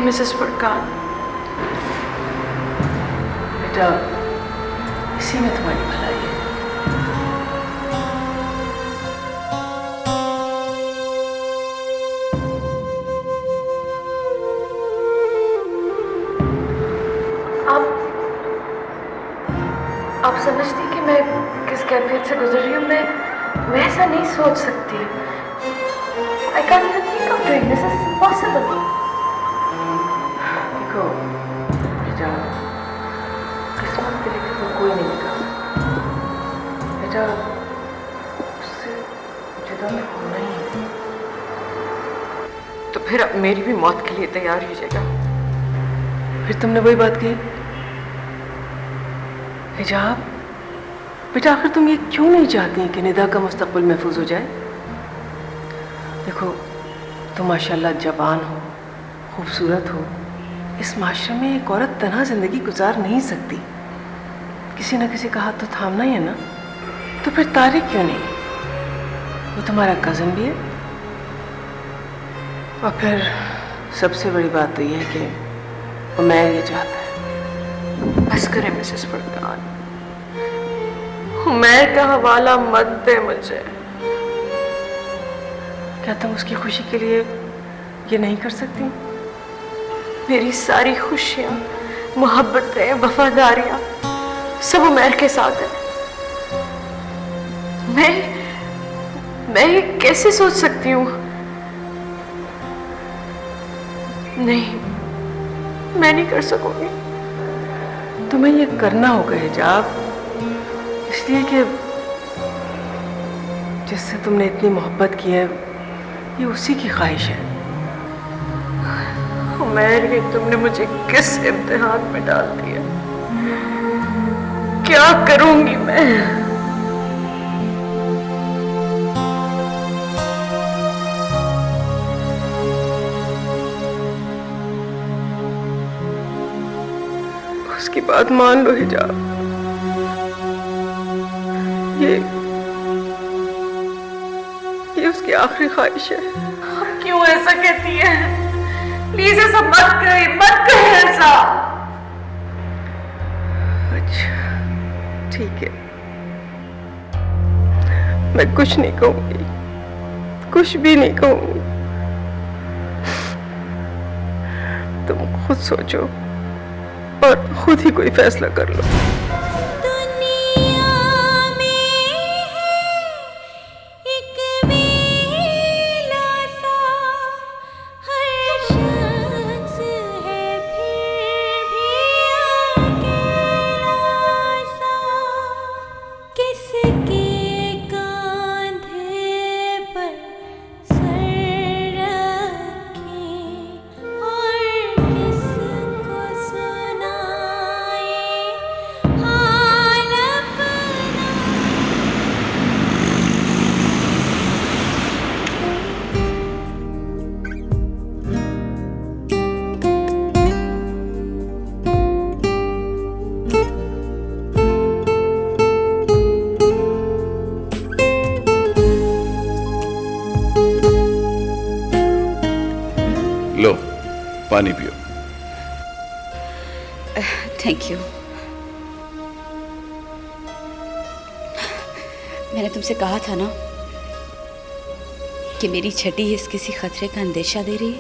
Mrs Furqan. बेटा, इसी में तुम्हारी भलाई है। आप समझती कि मैं किस कैफियत से गुजर रही हूँ? मैं ऐसा नहीं सोच सकती। I can't even think of doing this. It's impossible. देखो बेटा, किस्मत के लिखे को कोई नहीं मिटा सकता। बेटा, उससे जुदा तो होना ही है। तो फिर अब मेरी भी मौत के लिए तैयार हो जाएगा। फिर तुमने वही बात कही, हिजाब। बेटा, आखिर तुम ये क्यों नहीं चाहती कि निदा का मुस्तकबिल महफूज हो जाए? देखो, तुम माशाल्लाह जवान हो, खूबसूरत हो। इस माशरे में एक औरत तन्हा जिंदगी गुजार नहीं सकती। किसी न किसी का हाथ तो थामना ही है ना। तो फिर तारिक क्यों नहीं? वो तुम्हारा कज़न भी है। और फिर सबसे बड़ी बात तो ये है कि मैं ये चाहता है। बस करें मिसेस फुरकान, उमैर का हवाला मत दे मुझे। क्या तुम उसकी खुशी के लिए ये नहीं कर सकती? मेरी सारी खुशियां, मोहब्बतें, वफादारियां सब उमैर के साथ है। मैं ये कैसे सोच सकती हूँ? नहीं, मैं नहीं कर सकूंगी। तुम्हें ये करना होगा हिजाब, इसलिए कि जिससे तुमने इतनी मोहब्बत की है ये उसी की ख्वाहिश है। उमैर, ये तुमने मुझे किस इम्तिहान में डाल दिया? क्या करूंगी मैं? उसकी बात मान लो हिजाब। ये उसकी आखिरी ख्वाहिश है। आप क्यों ऐसा कहती है? प्लीज ऐसा मत कहे ऐसा। अच्छा ठीक है, मैं कुछ नहीं कहूंगी, कुछ भी नहीं कहूंगी। तुम खुद सोचो और खुद ही कोई फैसला कर लो। लो पानी पियो। Thank you. मैंने तुमसे कहा था ना कि मेरी छठी हिस्स किसी खतरे का अंदेशा दे रही है।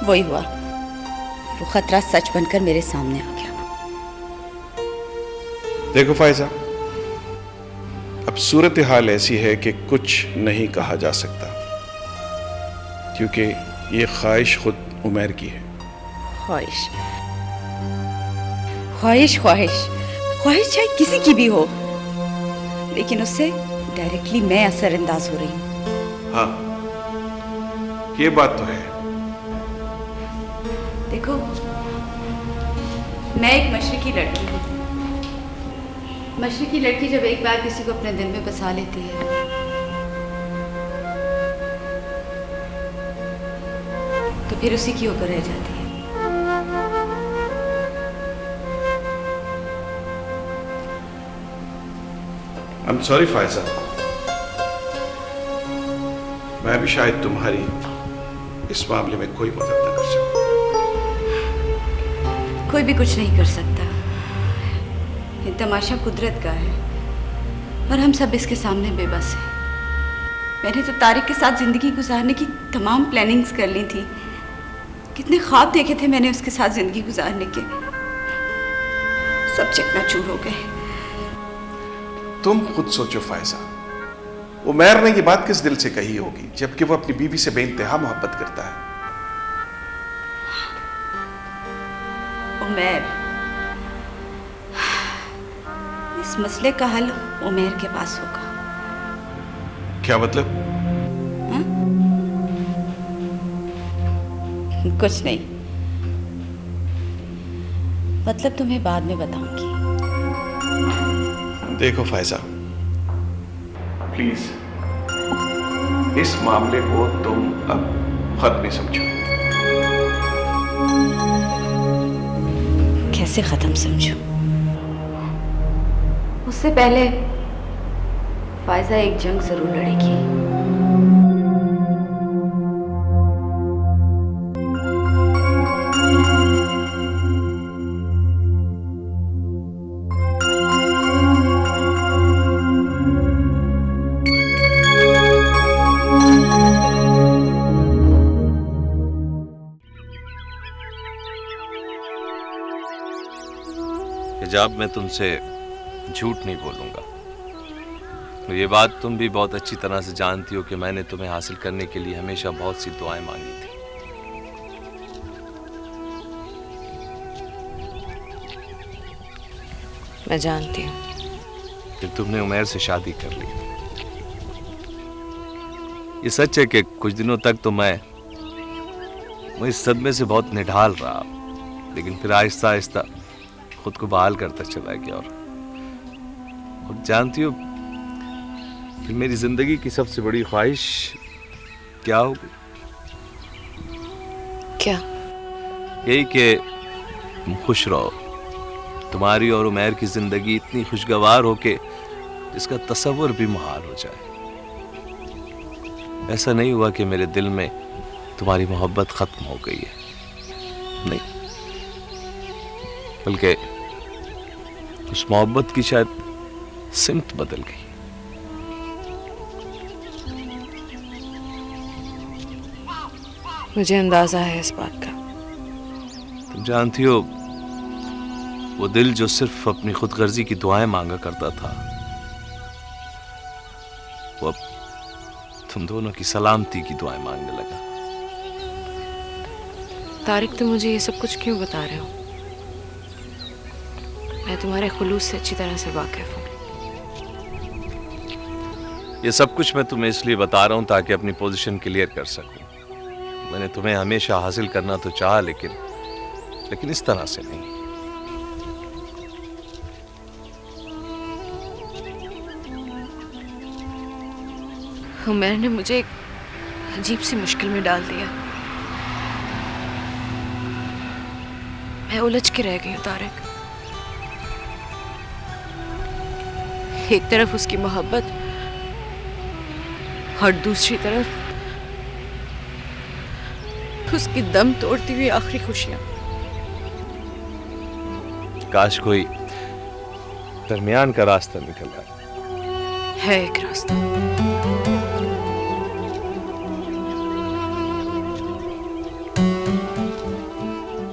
वही हुआ, वो खतरा सच बनकर मेरे सामने आ गया। देखो फायजा, अब सूरत हाल ऐसी है कि कुछ नहीं कहा जा सकता, क्योंकि ये ख्वाहिश खुद उमैर की है। ख्वाहिश ख्वाहिश ख्वाहिश ख्वाहिश चाहे किसी की भी हो, लेकिन उससे डायरेक्टली मैं असरअंदाज हो रही हूँ। हाँ, ये बात तो है। देखो, मैं एक मशरिकी लड़की हूँ। मशरिकी लड़की जब एक बार किसी को अपने दिल में बसा लेती है तो फिर उसी की होकर रह जाती है। I'm sorry फायजा, मैं भी शायद तुम्हारी इस मामले में कोई मदद न कर सकूं। कोई भी कुछ नहीं कर सकता। ये तमाशा कुदरत का है और हम सब इसके सामने बेबस हैं। मैंने तो तारिक के साथ जिंदगी गुजारने की तमाम प्लानिंग्स कर ली थी। कितने ख्वाब देखे थे मैंने उसके साथ जिंदगी गुजारने के, सब चकनाचूर हो गए। तुम खुद सोचो फायजा, उमैर ने ये बात किस दिल से कही होगी जबकि वो अपनी बीवी से बेइंतहा मोहब्बत करता है। उमैर, इस मसले का हल उमैर के पास होगा। क्या मतलब? हा? कुछ नहीं, मतलब तुम्हें बाद में बताऊंगी। देखो फायजा, प्लीज इस मामले को तुम अब खत्म ही समझो। कैसे खत्म समझो? उससे पहले फायजा एक जंग जरूर लड़ेगी। हिजाब, मैं तुमसे झूठ नहीं बोलूंगा। ये बात तुम भी बहुत अच्छी तरह से जानती हो कि मैंने तुम्हें हासिल करने के लिए हमेशा बहुत सी दुआएं मांगी थी। मैं जानती हूँ। फिर तुमने उमैर से शादी कर ली। ये सच है कि कुछ दिनों तक तो मैं इस सदमे से बहुत निढाल रहा, लेकिन फिर आहिस्ता आहिस्ता खुद को बहाल करता चला गया। और जानती हो फिर मेरी जिंदगी की सबसे बड़ी ख्वाहिश क्या होगी? क्या? यही कि तुम खुश रहो। तुम्हारी और उमैर की जिंदगी इतनी खुशगवार हो कि जिसका तसव्वुर भी मुहाल हो जाए। ऐसा नहीं हुआ कि मेरे दिल में तुम्हारी मोहब्बत खत्म हो गई है, नहीं, बल्कि उस मोहब्बत की शायद सिमत बदल गई। मुझे अंदाजा है इस बात का। तुम जानती हो, वो दिल जो सिर्फ अपनी खुदगर्जी की दुआएं मांगा करता था, वो अब तुम दोनों की सलामती की दुआएं मांगने लगा। तारिक, तुम मुझे ये सब कुछ क्यों बता रहे हो? मैं तुम्हारे खुलूस से अच्छी तरह से वाकिफ हूँ। ये सब कुछ मैं तुम्हें इसलिए बता रहा हूं ताकि अपनी पोजीशन क्लियर कर सकूं। मैंने तुम्हें हमेशा हासिल करना तो चाहा, लेकिन इस तरह से नहीं। उमैर ने मुझे एक अजीब सी मुश्किल में डाल दिया। मैं उलझ के रह गई हूँ तारिक। एक तरफ उसकी मोहब्बत और दूसरी तरफ उसकी दम तोड़ती हुई आखिरी खुशियां। काश कोई दरमियान का रास्ता निकल आए। है एक रास्ता।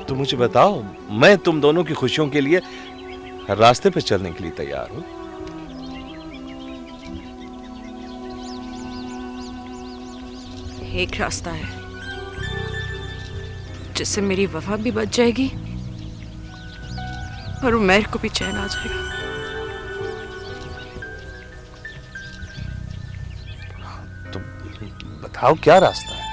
तो मुझे बताओ, मैं तुम दोनों की खुशियों के लिए हर रास्ते पे चलने के लिए तैयार हूं। एक रास्ता है जिससे मेरी वफा भी बच जाएगी और उमैर को भी चैन आ जाएगा। तो बताओ क्या रास्ता है?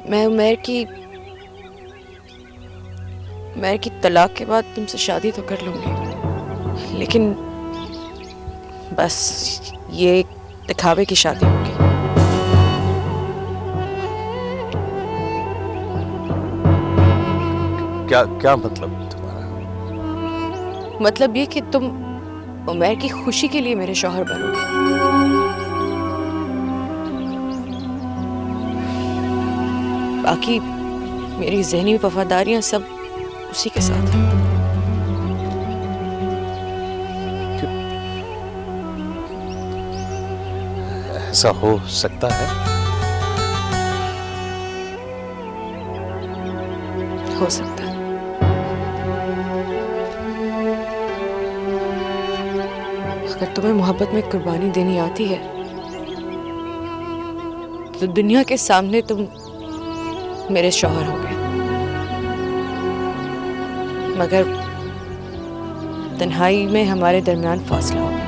मैं उमैर की तलाक के बाद तुमसे शादी तो कर लूंगी, लेकिन बस ये एक दिखावे की शादी होगी। क्या क्या मतलब तुम्हारा? मतलब ये कि उमर की खुशी के लिए मेरे शौहर बनोगे। बाकी मेरी ज़हनी वफादारियां सब उसी के साथ हैं। ऐसा हो सकता है? हो सकता है। अगर तुम्हें मोहब्बत में कुर्बानी देनी आती है तो दुनिया के सामने तुम मेरे शौहर हो गए, मगर तन्हाई में हमारे दरमियान फासला हो गया।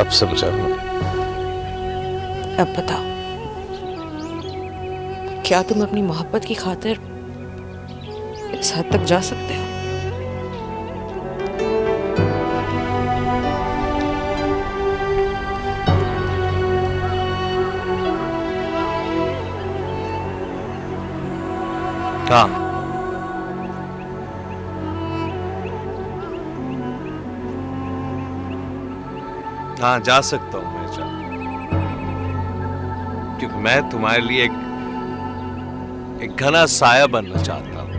अब समझा मैं। अब बताओ, क्या तुम अपनी मोहब्बत की खातिर इस हद तक जा सकते हो? हाँ, हाँ जा सकता हूँ मैं जा, क्योंकि मैं तुम्हारे लिए एक घना साया बनना चाहता हूँ,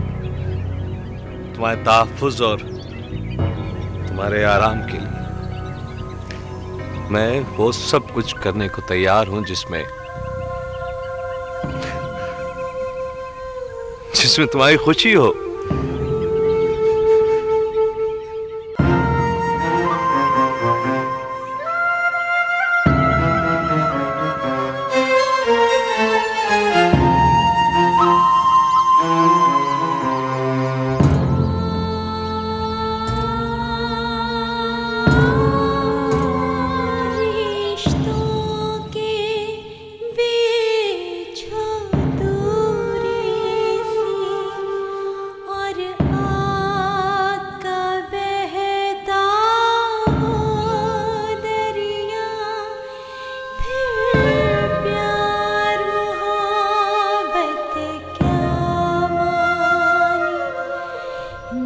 तुम्हारे तहफ्फुज़ और तुम्हारे आराम के लिए। मैं वो सब कुछ करने को तैयार हूँ जिसमें तुम्हारी खुशी हो।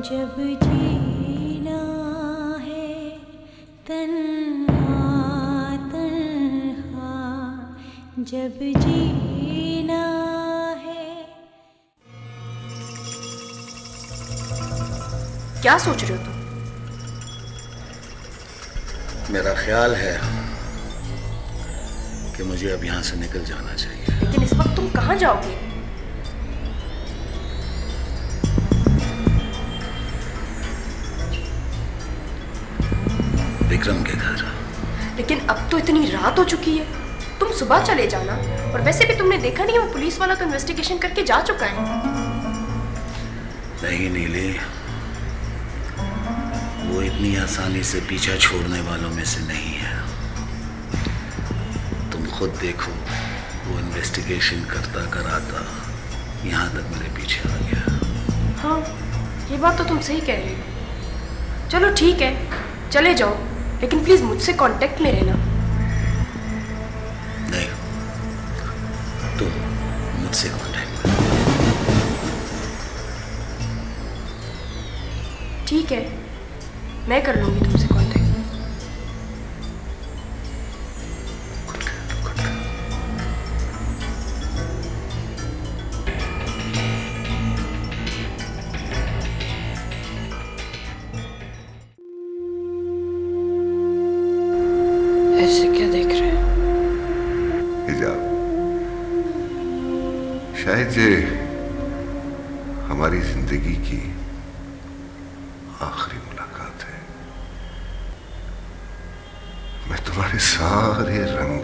जब जीना है तन्हा तन्हा, जब जीना है। क्या सोच रहे हो तुम? मेरा ख्याल है कि मुझे अब यहाँ से निकल जाना चाहिए। लेकिन इस वक्त तुम कहाँ जाओगे? विक्रम के घर। लेकिन अब तो इतनी रात हो चुकी है, तुम सुबह चले जाना। और वैसे भी तुमने देखा नहीं, वो पुलिस वाला तो इन्वेस्टिगेशन करके जा चुका है। नहीं नीली, वो इतनी आसानी से पीछा छोड़ने वालों में से नहीं है। तुम खुद देखो, वो इन्वेस्टिगेशन करता कराता यहाँ तक मेरे पीछे आ गया। हाँ, ये बात तो तुम सही कह रहे हो। चलो ठीक है, चले जाओ, लेकिन प्लीज मुझसे कांटेक्ट में रहना। नहीं, तुम मुझसे कांटेक्ट में। ठीक है, मैं कर लूंगी तुमसे कांटेक्ट। ऐसे क्या देख रहे हैं? हिजाब, शायद ये हमारी जिंदगी की आखिरी मुलाकात है। मैं तुम्हारे सारे रंग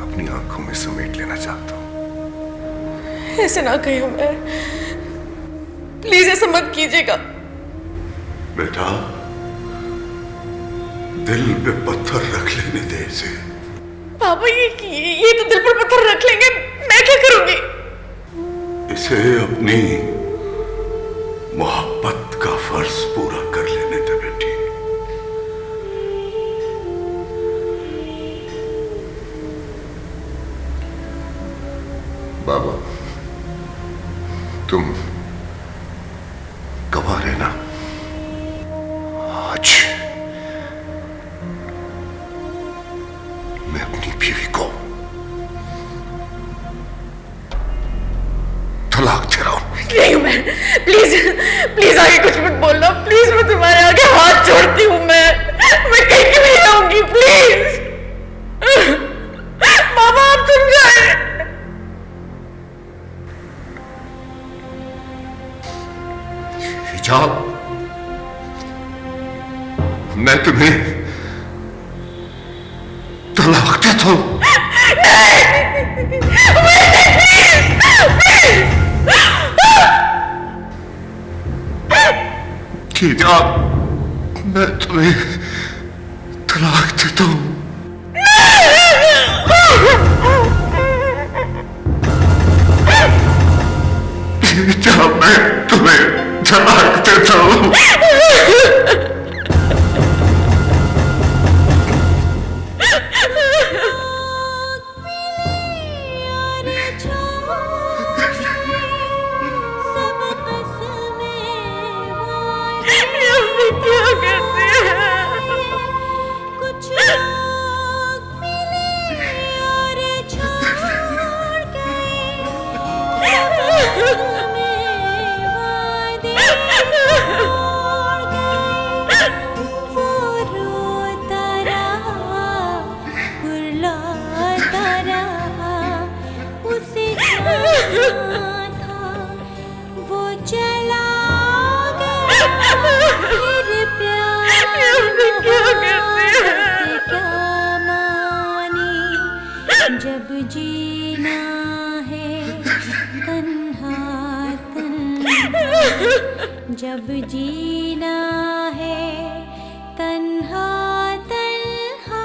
अपनी आंखों में समेट लेना चाहता हूं। ऐसे ना कहिए उमर, प्लीज ऐसा मत कीजिएगा। बेटा, दिल पे पत्थर रख लेने दे इसे। पापा ये तो दिल पर पत्थर रख लेंगे, मैं क्या करूंगी? इसे अपनी मोहब्बत का फर्ज पूरा कर लेने दे बेटी। बाबा, तुम मैं तुम्हें तलाक देता हूं। कीजा, मैं तुम्हें तलाक देता हूं। कीजा, मैं तुम्हें तलाक देता हूं। जब जीना है तन्हा तन्हा, जब जीना है तन्हा तन्हा।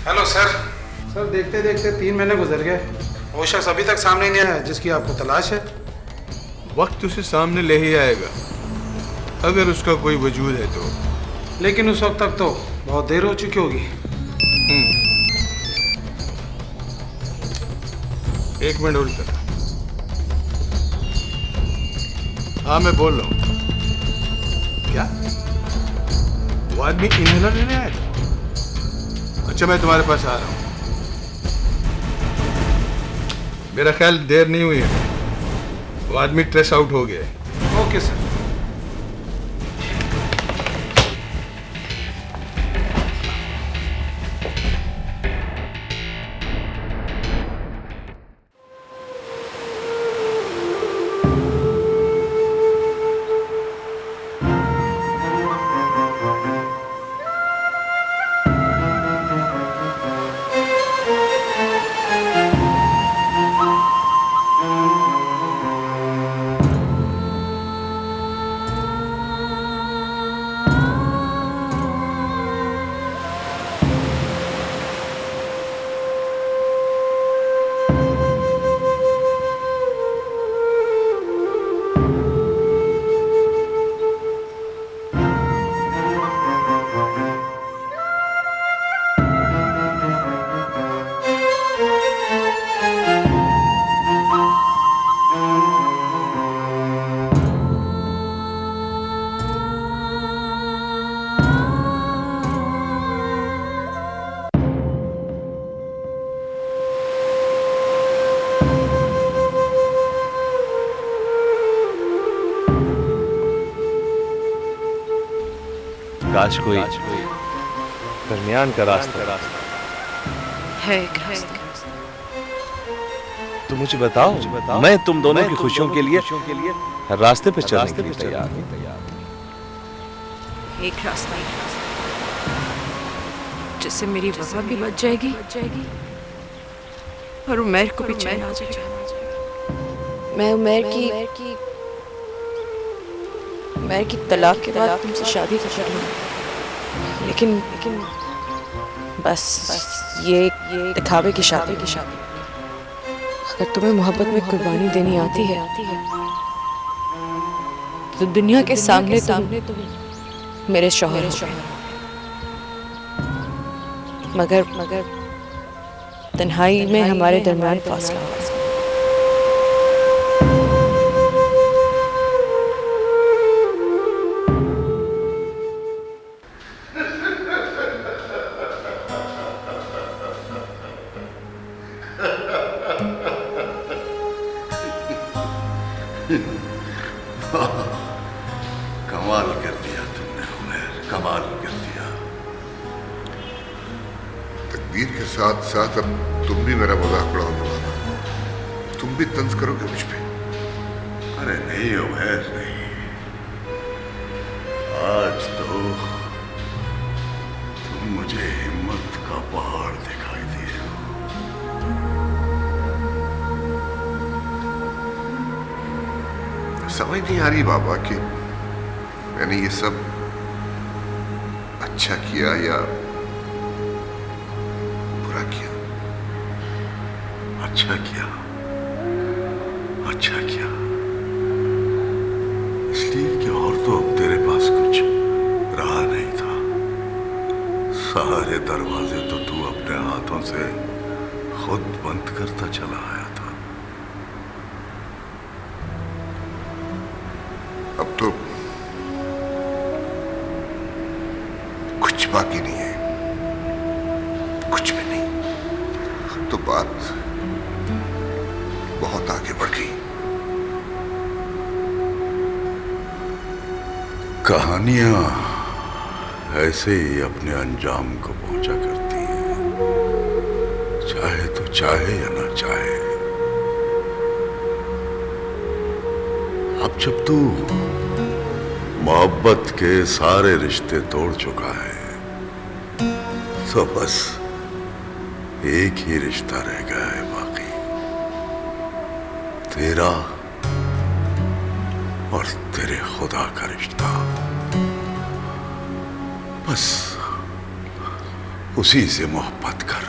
Hello sir. सर देखते देखते 3 महीने गुजर गए, वो शख्स अभी तक सामने नहीं आया जिसकी आपको तलाश है। वक्त उसे सामने ले ही आएगा, अगर उसका कोई वजूद है तो। लेकिन उस वक्त तक तो बहुत देर हो चुकी होगी। 1 मिनट होल्ड कर। हाँ, मैं बोल रहा हूँ। क्या वो आदमी इन्हेलर लेने आया था? अच्छा, मैं तुम्हारे पास आ रहा हूँ। मेरा ख्याल देर नहीं हुई है, वो आदमी ट्रेस आउट हो गया है। Okay sir. काश कोई दरमियान का रास्ता है एक रास्ता। तो मुझे बताओ, मैं तुम दोनों की खुशियों के लिए रास्ते पे चलने के लिए तैयार हूं। एक रास्ता जिससे मेरी वफा भी बच जाएगी और उमैर को भी चैन आ जाएगा। मैं उमैर की तलाक के बाद तुमसे शादी तो कर लूँगी, लेकिन बस ये दिखावे की शादी। अगर तुम्हें मोहब्बत में कुर्बानी देनी आती है तो दुनिया के सामने तुम मेरे शौहर हो, मगर तन्हाई में हमारे दरमियान फासला हो। कमाल कर दिया तुमने उमर, कमाल कर दिया। तकदीर के साथ साथ अब तुम भी मेरा मजाक उड़ाओगे बाबा, तुम भी तंज करोगे मुझ पे। अरे नहीं उमर नहीं, आज तो तुम मुझे हिम्मत का पहाड़ दिखाई दिए हो। समझ नहीं आ रही बाबा कि मैंने ये सब अच्छा किया या बुरा किया। अच्छा किया, अच्छा किया, इसलिए कि और तो अब तेरे पास कुछ रहा नहीं था। सारे दरवाजे तो तू अपने हाथों से खुद बंद करता चला आया था। अब तो कुछ बाकी नहीं है, कुछ भी नहीं। तो बात बहुत आगे बढ़ गई। कहानियां ऐसे ही अपने अंजाम को पहुंचा करती हैं, चाहे तो चाहे या ना चाहे। अब जब तू मोहब्बत के सारे रिश्ते तोड़ चुका है तो बस एक ही रिश्ता रह गया है बाकी, तेरा और तेरे खुदा का रिश्ता। बस उसी से मोहब्बत कर,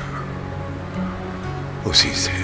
उसी से।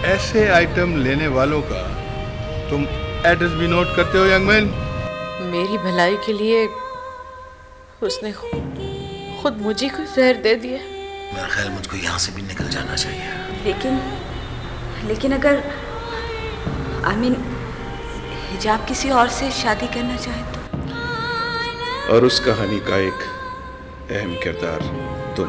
ऐसे आइटम लेने वालों का तुम एड्रेस भी नोट करते हो यंग मैन? मेरी भलाई के लिए उसने खुद मुझे को जहर दे दिया। मेरा ख्याल मुझको यहाँ से भी निकल जाना चाहिए। लेकिन अगर आमीन हिजाब किसी और से शादी करना चाहे तो? और उस कहानी का एक अहम किरदार तुम।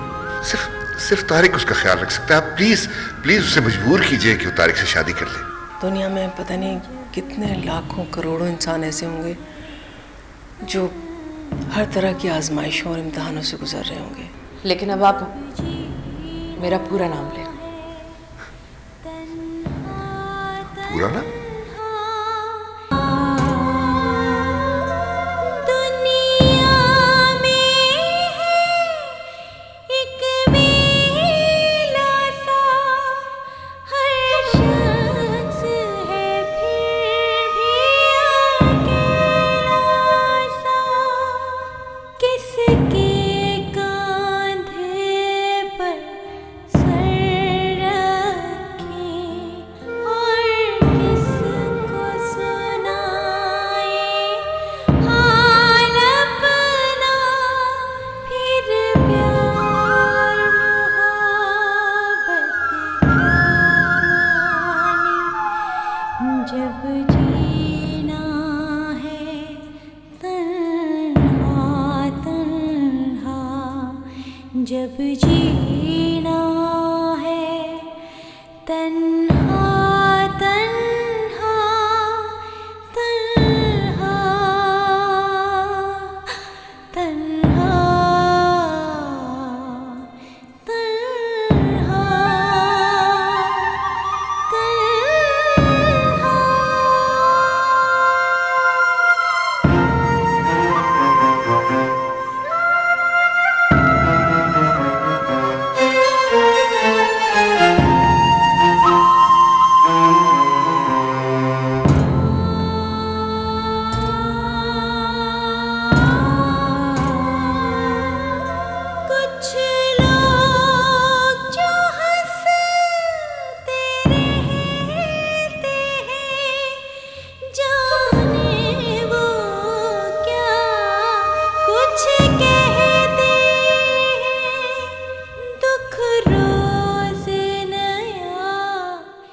सिर्फ तारिक उसका ख्याल रख सकता है। आप प्लीज प्लीज उसे मजबूर कीजिए कि वो तारिक से शादी कर ले। दुनिया में पता नहीं कितने लाखों करोड़ों इंसान ऐसे होंगे जो हर तरह की आजमाइशों और इम्तिहानों से गुजर रहे होंगे। लेकिन अब आप मेरा पूरा नाम लेना। पूरा ना? किस जीना है तन्हा